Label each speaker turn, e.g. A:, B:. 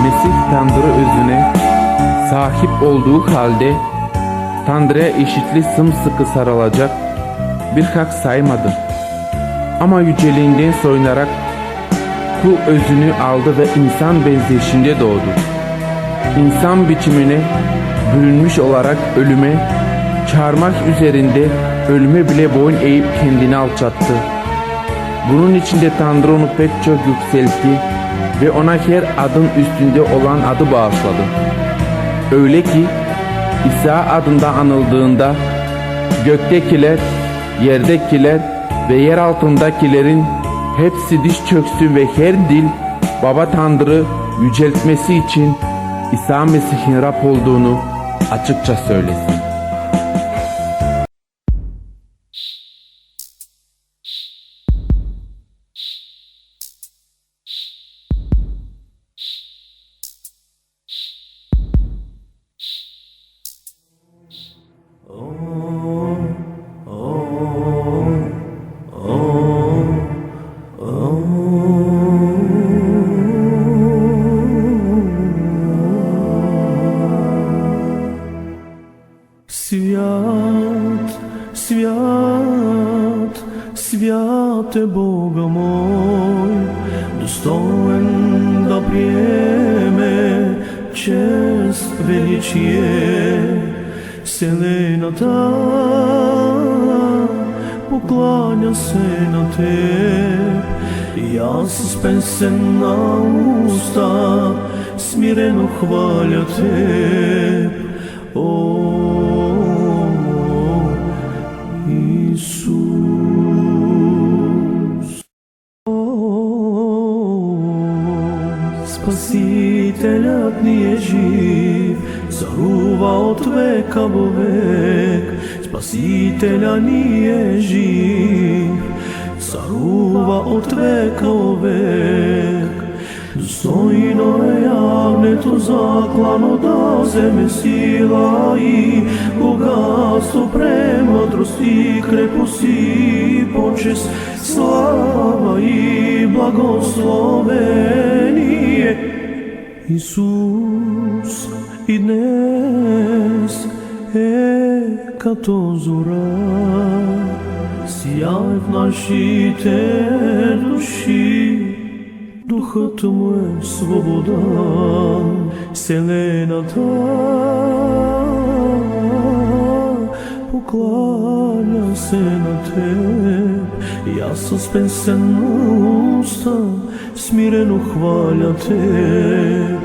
A: Mesih Tanrı özüne sahip olduğu halde Tanrı'ya eşitli sımsıkı sarılacak bir hak saymadı. Ama yüceliğinden soyunarak kul özünü aldı ve insan benzeyişinde doğdu. İnsan biçimine bürünmüş olarak ölüme çağırmak üzerinde ölüme bile boyun eğip kendini alçattı. Bunun için de Tanrı onu pek çok yükseltti ve ona her adın üstünde olan adı bağışladı. Öyle ki İsa adında anıldığında göktekiler, yerdekiler ve yer altındakilerin hepsi diş çöksün ve her dil Baba Tanrı yüceltmesi için İsa Mesih'in Rab olduğunu açıkça söylesin.
B: Свят, свят, свят е Бога мой, достоен да приеме чест величие. Вселената покланя се на Теб, и аз с песен на уста смирено хваля Теб. О, Исус, Спасителят ни е жив, царува от века во век. Спасителя ни е жив, царува от века во век. Достойно е ягнето заклано да вземе сила и богатство, премъдрост и крепост и почест, слава и благословение. Исус и днес е като зора, сияй в нашите души. Духът му е свобода, вселената покланя се на Теб, и аз с песен на уста смирено хваля Теб.